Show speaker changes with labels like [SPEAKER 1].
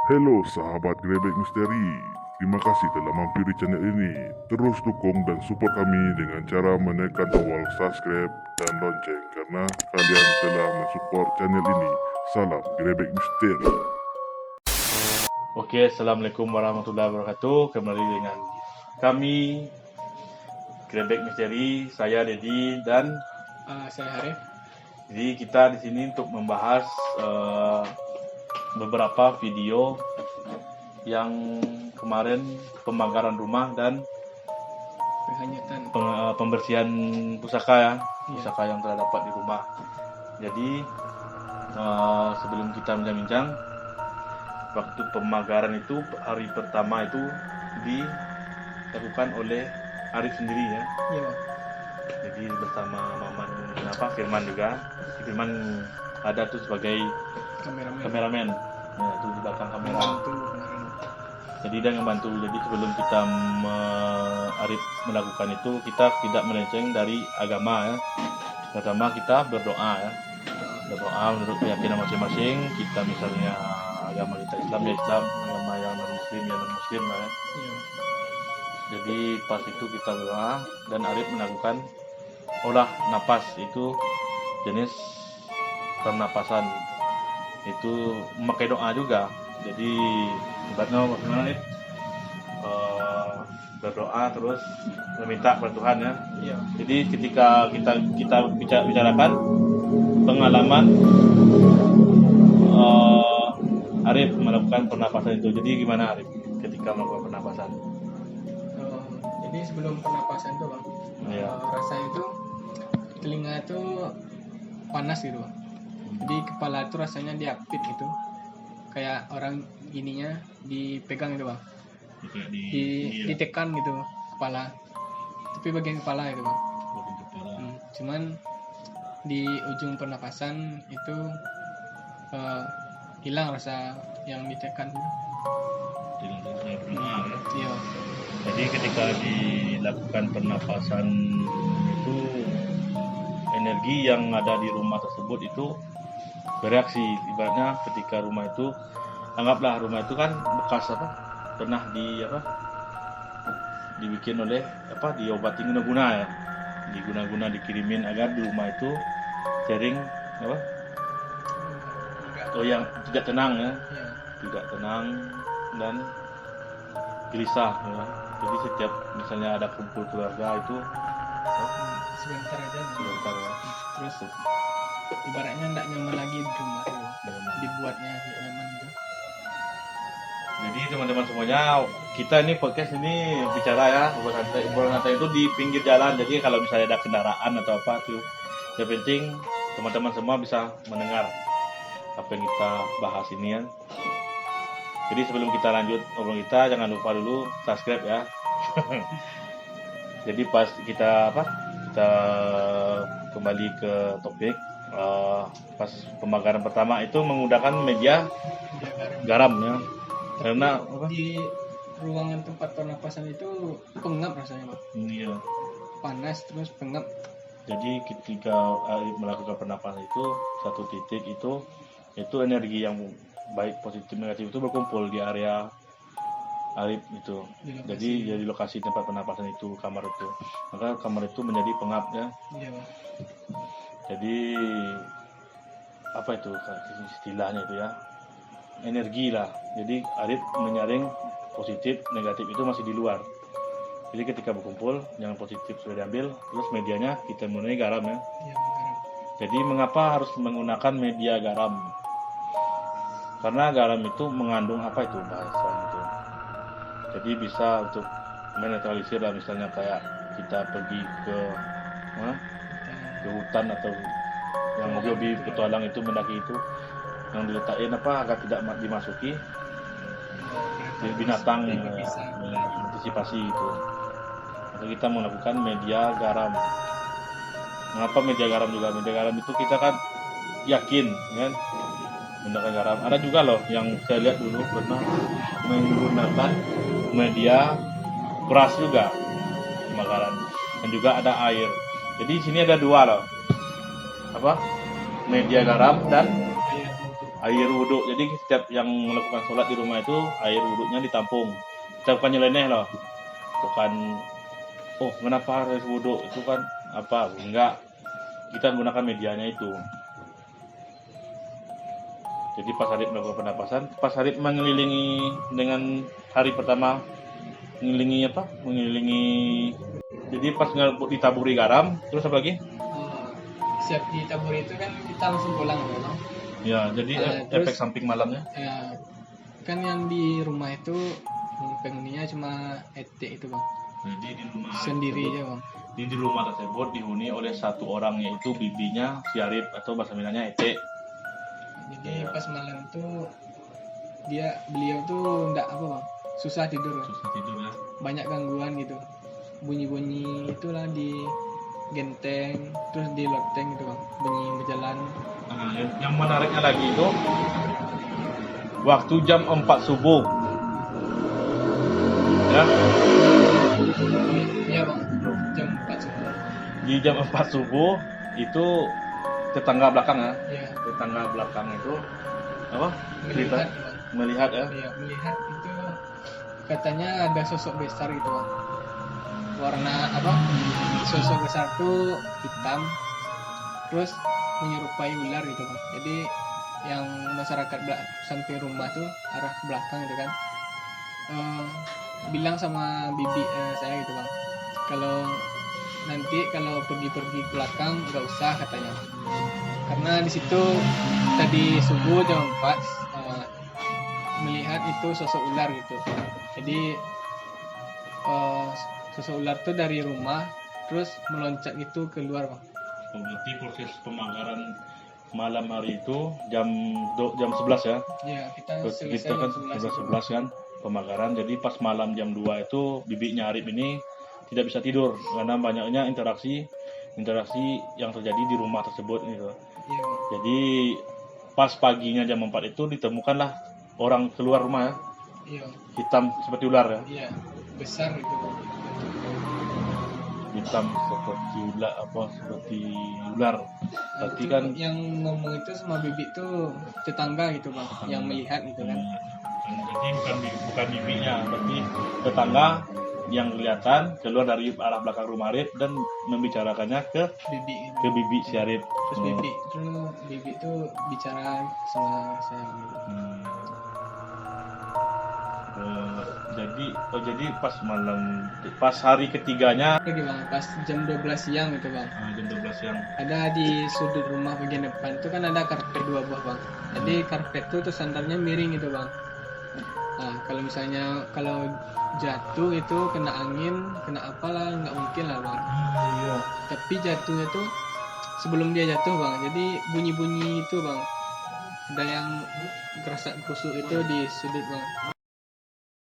[SPEAKER 1] Halo sahabat Grebek Misteri, terima kasih telah mampir di channel ini. Terus dukung dan support kami dengan cara menekan tombol subscribe dan lonceng karena kalian telah mensupport channel ini. Salam Grebek Misteri.
[SPEAKER 2] Oke, Assalamualaikum warahmatullahi wabarakatuh. Kembali dengan kami Grebek Misteri, saya Dedi dan
[SPEAKER 3] Saya Harif.
[SPEAKER 2] jadi kita di sini untuk membahas beberapa video yang kemarin pembakaran rumah dan
[SPEAKER 3] Penghanyutan.
[SPEAKER 2] pembersihan pusaka ya,
[SPEAKER 3] Iya.
[SPEAKER 2] pusaka yang telah dapat di rumah. Jadi sebelum kita bincang-bincang, waktu pembakaran itu hari pertama itu dilakukan oleh Arif sendiri ya.
[SPEAKER 3] Iya.
[SPEAKER 2] Jadi bersama Maman Firman juga. Firman ada tuh sebagai kameramen. Nah, itu di belakang kamera.
[SPEAKER 3] Membantu kemarin.
[SPEAKER 2] Jadi dia yang bantu. Jadi sebelum kita Arif melakukan itu, kita tidak melenceng dari agama ya. Pertama kita berdoa ya. Berdoa menurut keyakinan masing-masing. Kita misalnya agama kita Islam ya Islam, agama yang non Muslim ya non Muslim ya.
[SPEAKER 3] Iya.
[SPEAKER 2] Jadi pas itu kita berdoa dan Arif melakukan olah napas, itu jenis pernapasan, itu memakai doa juga. Jadi ibaratnya bagaimana Arif? Berdoa terus meminta kepada Tuhan ya.
[SPEAKER 3] Iya.
[SPEAKER 2] Jadi ketika kita bicarakan pengalaman Arif melakukan pernapasan itu. Jadi gimana Arif ketika melakukan pernapasan?
[SPEAKER 3] Jadi sebelum pernapasan itu bang,
[SPEAKER 2] Iya.
[SPEAKER 3] rasanya itu telinga itu panas gitu bang. Jadi kepala itu rasanya diapit gitu, kayak orang gininya dipegang gitu bang, ditekan gitu kepala, tapi bagian kepala gitu bang. Cuman di ujung pernapasan itu hilang rasa yang ditekan gitu. Iya.
[SPEAKER 2] Jadi ketika dilakukan pernapasan itu, energi yang ada di rumah tersebut itu bereaksi. Ibaratnya ketika rumah itu, anggaplah rumah itu kan bekas pernah dibikin oleh diobati guna-guna ya, diguna-guna dikirimin agar di rumah itu sering yang tidak tenang ya,
[SPEAKER 3] Iya.
[SPEAKER 2] tidak tenang dan gelisah ya. Jadi setiap misalnya ada kumpul keluarga itu
[SPEAKER 3] Sebentar aja
[SPEAKER 2] sebentar ya.
[SPEAKER 3] terus ibaratnya nggak nyaman lagi di rumah tuh, dibuatnya nyaman gitu.
[SPEAKER 2] Jadi teman-teman semuanya, kita ini podcast ini bicara ya, obrolan santai itu di pinggir jalan. Jadi kalau misalnya ada kendaraan atau apa tuh, yang penting teman-teman semua bisa mendengar apa yang kita bahas ini ya. Jadi sebelum kita lanjut obrolan kita, jangan lupa dulu subscribe ya. Jadi pas kita kembali ke topik, pas pembakaran pertama itu menggunakan media garam ya, karena
[SPEAKER 3] Di ruangan tempat pernapasan itu pengap rasanya bang,
[SPEAKER 2] Iya.
[SPEAKER 3] panas terus pengap.
[SPEAKER 2] Jadi ketika Arif melakukan pernapasan itu, satu titik itu energi yang baik positif negatif itu berkumpul di area Arif itu. Jadi lokasi tempat pernapasan itu, kamar itu. Maka kamar itu menjadi pengap ya.
[SPEAKER 3] Iya bang.
[SPEAKER 2] Jadi apa itu istilahnya itu ya? Energi lah. Jadi Arif menyaring positif negatif itu masih di luar. Jadi ketika berkumpul, yang positif sudah diambil, terus medianya kita menggunakan garam ya.
[SPEAKER 3] Iya garam.
[SPEAKER 2] Jadi mengapa harus menggunakan media garam? Karena garam itu mengandung bahasa itu. Jadi bisa untuk menetralisir lah, misalnya kayak kita pergi ke hutan atau yang hobi petualang itu, mendaki itu, yang diletakin agar tidak dimasuki binatang antisipasi itu. Maka kita melakukan media garam. Mengapa media garam juga? Media garam itu kita kan yakin kan menggunakan garam. Ada juga loh yang saya lihat dulu pernah menggunakan media beras juga pembakaran, dan juga ada air. Jadi di sini ada dua loh, media garam dan air wudhu. Jadi setiap yang melakukan sholat di rumah itu air wudhunya ditampung. Kita bukan nyeleneh loh, bukan oh kenapa harus wudhu itu kan apa, enggak, kita gunakan medianya itu. Jadi pas Harip melakukan penapasan, pas Harip mengelilingi dengan hari pertama mengelilingi apa? Mengelilingi. Jadi pas ditaburi garam, terus apa lagi?
[SPEAKER 3] Siap ditaburi itu kan kita langsung pulang ya bang.
[SPEAKER 2] Ya, jadi
[SPEAKER 3] terus,
[SPEAKER 2] efek samping malamnya.
[SPEAKER 3] Ya, kan yang di rumah itu penghuninya cuma etek itu bang.
[SPEAKER 2] Jadi di rumah
[SPEAKER 3] Sendiri
[SPEAKER 2] tersebut,
[SPEAKER 3] aja bang.
[SPEAKER 2] di rumah tersebut dihuni oleh satu orang, yaitu bibinya si Harip atau bahasa Minangnya Ete.
[SPEAKER 3] Jadi pas malam itu beliau tuh enggak apa bang, susah tidur.
[SPEAKER 2] Susah tidur ya.
[SPEAKER 3] Banyak gangguan gitu, bunyi-bunyi itulah di genteng, terus di loteng gitu bang, bunyi berjalan.
[SPEAKER 2] Nah, yang menariknya lagi itu waktu jam 4 subuh ya.
[SPEAKER 3] Iya bang, jam 4 subuh.
[SPEAKER 2] Di jam 4 subuh itu tetangga belakang ya.
[SPEAKER 3] Iya.
[SPEAKER 2] Tetangga belakang itu apa?
[SPEAKER 3] Melihat,
[SPEAKER 2] Melihat ya.
[SPEAKER 3] iya, melihat itu katanya ada sosok besar gitu bang. Warna apa? Sosok besar tuh hitam, terus menyerupai ular gitu bang. Jadi yang masyarakat samping rumah tuh arah belakang gitu kan, bilang sama bibi saya gitu bang, kalau nanti kalau pergi belakang nggak usah katanya, karena di situ tadi subuh jam 4 melihat itu sosok ular gitu. Jadi sosok ular tuh dari rumah terus meloncat gitu keluar bang.
[SPEAKER 2] Berarti proses pemagaran malam hari itu jam 11 ya.
[SPEAKER 3] Iya, kita
[SPEAKER 2] Terus
[SPEAKER 3] selesai
[SPEAKER 2] kita kan
[SPEAKER 3] jam 11 itu.
[SPEAKER 2] 11 kan pemagaran. Jadi pas malam jam 2 itu bibinya Harip ini tidak bisa tidur karena banyaknya interaksi yang terjadi di rumah tersebut gitu.
[SPEAKER 3] Iya bang.
[SPEAKER 2] Jadi pas paginya jam 4 itu ditemukanlah orang keluar rumah ya,
[SPEAKER 3] Iya.
[SPEAKER 2] hitam seperti ular ya.
[SPEAKER 3] Iya, besar itu bang.
[SPEAKER 2] Hitam seperti ular seperti ular. Berarti
[SPEAKER 3] Itu
[SPEAKER 2] kan
[SPEAKER 3] yang ngomong itu sama bibi tuh tetangga gitu bang, yang melihat gitu kan.
[SPEAKER 2] jadi bukan bibinya, berarti tetangga yang kelihatan keluar dari arah belakang rumah Harip dan membicarakannya ke
[SPEAKER 3] Bibi gitu.
[SPEAKER 2] bibi si Harip.
[SPEAKER 3] Terus bibi tuh bicara sama saya gitu.
[SPEAKER 2] Jadi pas hari ketiganya
[SPEAKER 3] Lagi bang, pas jam 12 siang gitu bang,
[SPEAKER 2] jam 12 siang.
[SPEAKER 3] ada di sudut rumah bagian depan itu kan ada karpet 2 buah bang. Jadi karpet tuh sandarnya miring gitu bang. Nah kalau misalnya jatuh itu kena angin, kena apalah nggak mungkin lah bang.
[SPEAKER 2] Iya.
[SPEAKER 3] Tapi jatuhnya tuh sebelum dia jatuh bang, jadi bunyi-bunyi itu bang, ada yang kerasa kusuk itu di sudut bang.